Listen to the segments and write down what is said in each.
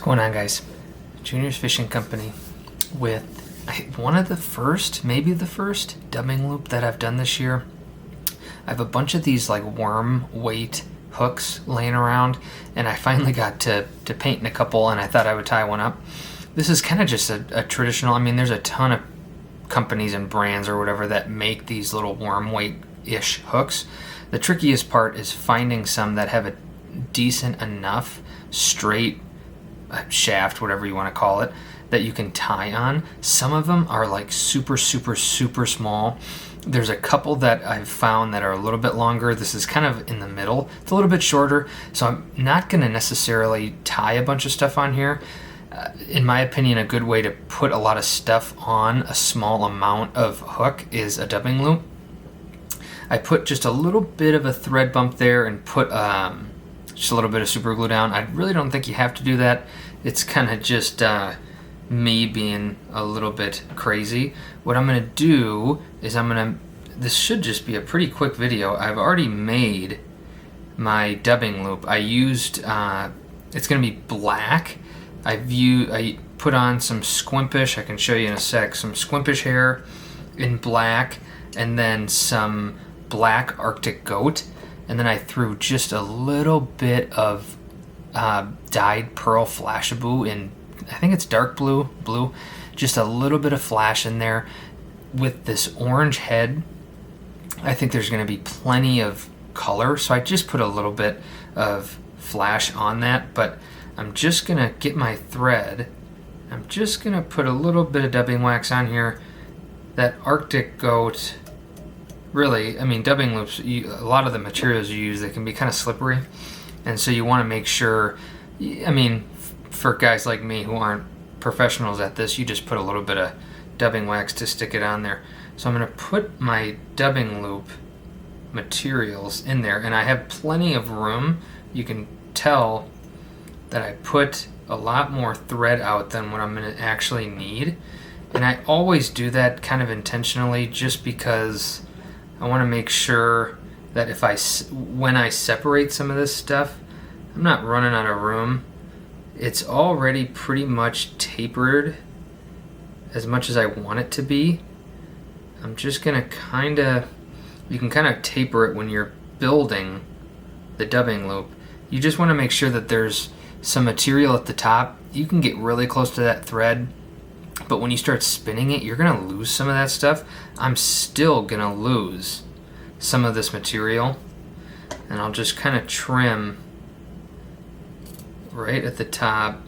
going on, guys? Junior's Fishing Company with one of the first, maybe the first dubbing loop that I've done this year. I have a bunch of these like worm weight hooks laying around, and I finally got to painting a couple, and I thought I would tie one up. This is kind of just a traditional, I mean, there's a ton of companies and brands or whatever that make these little worm weight-ish hooks. The trickiest part is finding some that have a decent enough straight shaft, whatever you want to call it, that you can tie on. Some of them are like super small. There's a couple that I've found that are a little bit longer. This is kind of in the middle. It's a little bit shorter, so I'm not going to necessarily tie a bunch of stuff on here. In my opinion, a good way to put a lot of stuff on a small amount of hook is a dubbing loop. I put just a little bit of a thread bump there and put just a little bit of super glue down. I really don't think you have to do that. It's kind of just me being a little bit crazy. What I'm going to do is this should just be a pretty quick video. I've already made my dubbing loop. I used, it's going to be black. I put on some Squimpish, I can show you in a sec, some Squimpish Hair in black, and then some black Arctic Goat. And then I threw just a little bit of dyed pearl flashabou in, I think it's dark blue, just a little bit of flash in there with this orange head. I think there's going to be plenty of color, so I just put a little bit of flash on that, but I'm just going to get my thread. I'm just going to put a little bit of dubbing wax on here. That Arctic Goat, really, I mean, dubbing loops, a lot of the materials you use, they can be kind of slippery. And so you want to make sure, I mean, for guys like me who aren't professionals at this, you just put a little bit of dubbing wax to stick it on there. So I'm going to put my dubbing loop materials in there, and I have plenty of room. You can tell that I put a lot more thread out than what I'm going to actually need. And I always do that kind of intentionally just because I want to make sure that when I separate some of this stuff, I'm not running out of room. It's already pretty much tapered as much as I want it to be. I'm just going to you can kind of taper it when you're building the dubbing loop. You just want to make sure that there's some material at the top. You can get really close to that thread, but when you start spinning it, you're going to lose some of that stuff. I'm still going to lose some of this material, and I'll just kind of trim right at the top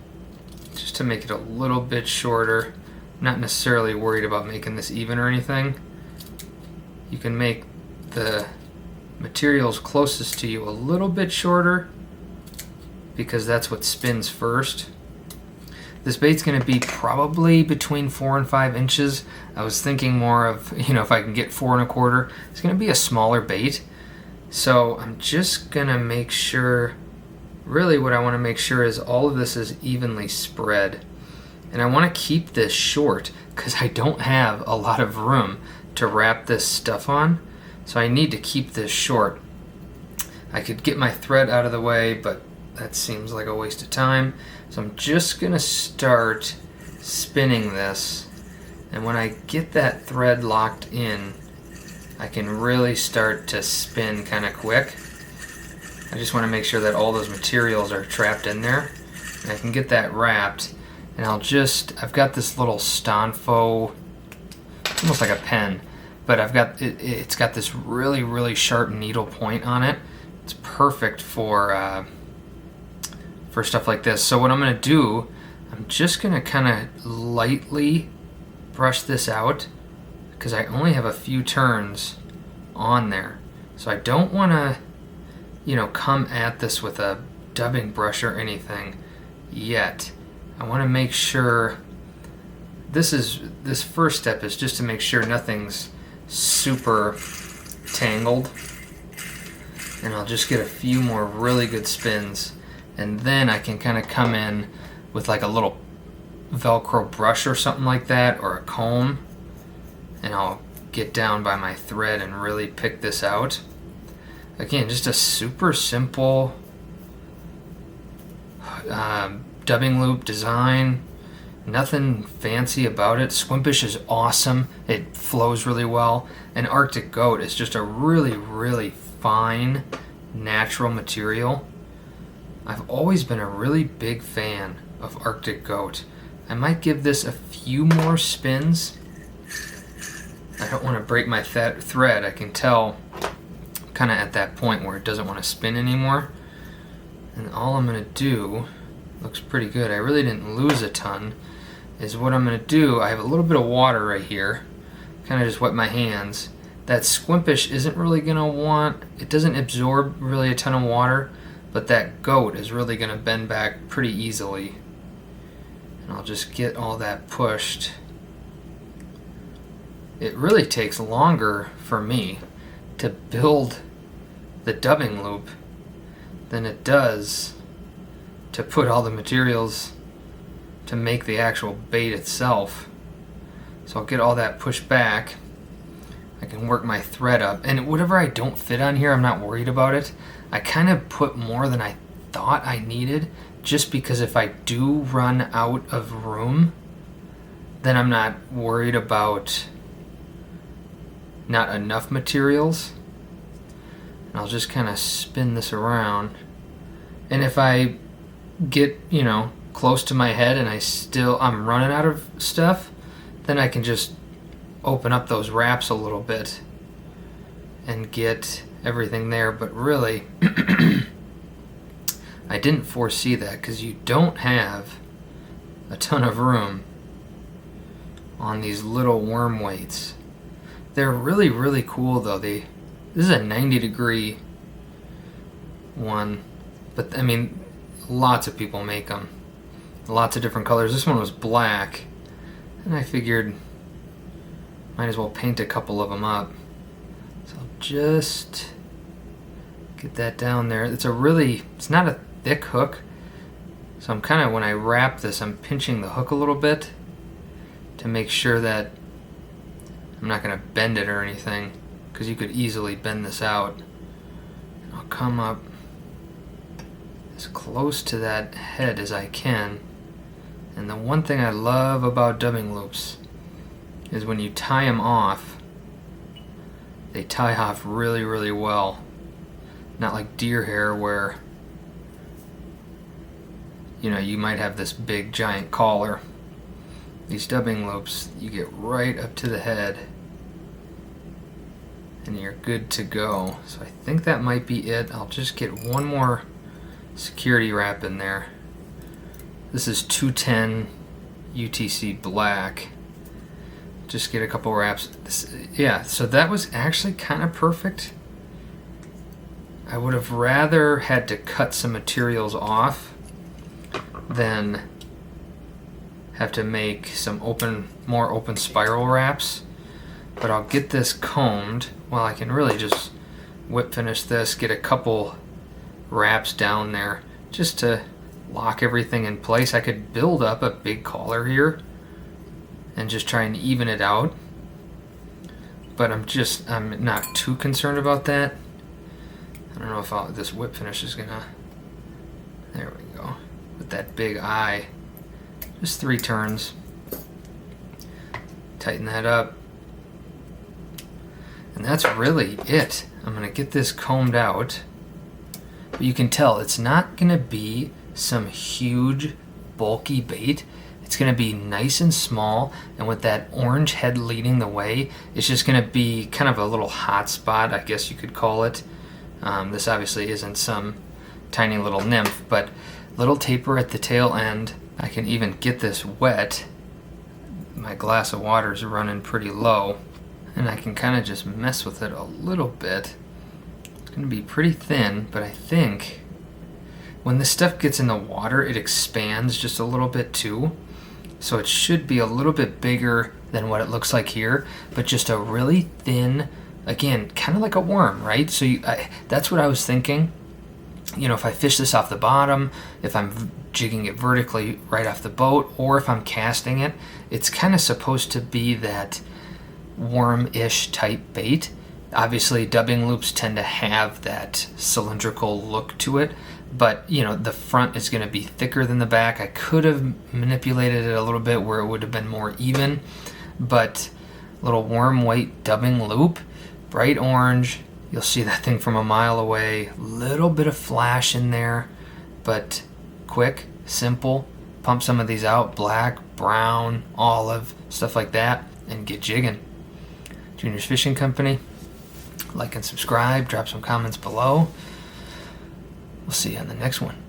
just to make it a little bit shorter. Not necessarily worried about making this even or anything. You can make the materials closest to you a little bit shorter because that's what spins first. This bait's going to be probably between 4 and 5 inches. I was thinking more of, if I can get 4 1/4, it's going to be a smaller bait. So I'm just going to make sure, really what I want to make sure is all of this is evenly spread. And I want to keep this short because I don't have a lot of room to wrap this stuff on. So I need to keep this short. I could get my thread out of the way, but that seems like a waste of time. So I'm just going to start spinning this. And when I get that thread locked in, I can really start to spin kind of quick. I just want to make sure that all those materials are trapped in there. And I can get that wrapped. And I've got this little Stanfo, it's almost like a pen, but it's got this really sharp needle point on it. It's perfect for stuff like this. So what I'm going to do, I'm just going to kind of lightly brush this out because I only have a few turns on there. So I don't want to, come at this with a dubbing brush or anything yet. I want to make sure this first step is just to make sure nothing's super tangled. And I'll just get a few more really good spins. And then I can kind of come in with like a little Velcro brush or something like that, or a comb, and I'll get down by my thread and really pick this out. Again, just a super simple dubbing loop design. Nothing fancy about it. Squimpish is awesome. It flows really well. And Arctic Goat is just a really, really fine, natural material. I've always been a really big fan of Arctic Goat. I might give this a few more spins. I don't want to break my thread. I can tell kind of at that point where it doesn't want to spin anymore. And all I'm going to do, looks pretty good. I really didn't lose a ton. Is what I'm going to do, I have a little bit of water right here, kind of just wet my hands. That Squimpish isn't really going to want, it doesn't absorb really a ton of water, but that goat is really going to bend back pretty easily. And I'll just get all that pushed. It really takes longer for me to build the dubbing loop than it does to put all the materials to make the actual bait itself. So I'll get all that pushed back. I can work my thread up, and whatever I don't fit on here, I'm not worried about it. I kind of put more than I thought I needed, just because if I do run out of room, then I'm not worried about not enough materials. And I'll just kind of spin this around, and if I get, close to my head and I'm running out of stuff, then I can just open up those wraps a little bit and get everything there. But really, I didn't foresee that, because you don't have a ton of room on these little worm weights. They're really, really cool though. This is a 90-degree one, but I mean, lots of people make them. Lots of different colors. This one was black, and I figured might as well paint a couple of them up. So I'll just get that down there. It's not a thick hook, so I'm kind of, when I wrap this, I'm pinching the hook a little bit to make sure that I'm not going to bend it or anything, because you could easily bend this out. I'll come up as close to that head as I can. And the one thing I love about dubbing loops is when you tie them off, they tie off really, really well. Not like deer hair where, you might have this big giant collar. These dubbing loops, you get right up to the head and you're good to go. So I think that might be it. I'll just get one more security wrap in there. This is 210 UTC black. Just get a couple wraps. So that was actually kind of perfect. I would have rather had to cut some materials off than have to make some more open spiral wraps. But I'll get this combed. Well, I can really just whip finish this, get a couple wraps down there just to lock everything in place. I could build up a big collar here and just try and even it out, but I'm not too concerned about that. I don't know if this whip finish is gonna, there we go, with that big eye. Just 3 turns, tighten that up, and that's really it. I'm gonna get this combed out, but you can tell it's not gonna be some huge bulky bait. It's going to be nice and small, and with that orange head leading the way, it's just going to be kind of a little hot spot, I guess you could call it. This obviously isn't some tiny little nymph, but little taper at the tail end. I can even get this wet. My glass of water is running pretty low, and I can kind of just mess with it a little bit. It's going to be pretty thin, but I think when this stuff gets in the water, it expands just a little bit too. So it should be a little bit bigger than what it looks like here, but just a really thin, again, kind of like a worm, right? So that's what I was thinking. If I fish this off the bottom, if I'm jigging it vertically right off the boat, or if I'm casting it, it's kind of supposed to be that worm-ish type bait. Obviously, dubbing loops tend to have that cylindrical look to it, but you know, the front is going to be thicker than the back. I could have manipulated it a little bit where it would have been more even, but little worm weight dubbing loop, bright orange. You'll see that thing from a mile away. Little bit of flash in there, but quick, simple. Pump some of these out, black, brown, olive, stuff like that, and get jigging. Junior's Fishing Company. Like and subscribe, drop some comments below. We'll see you on the next one.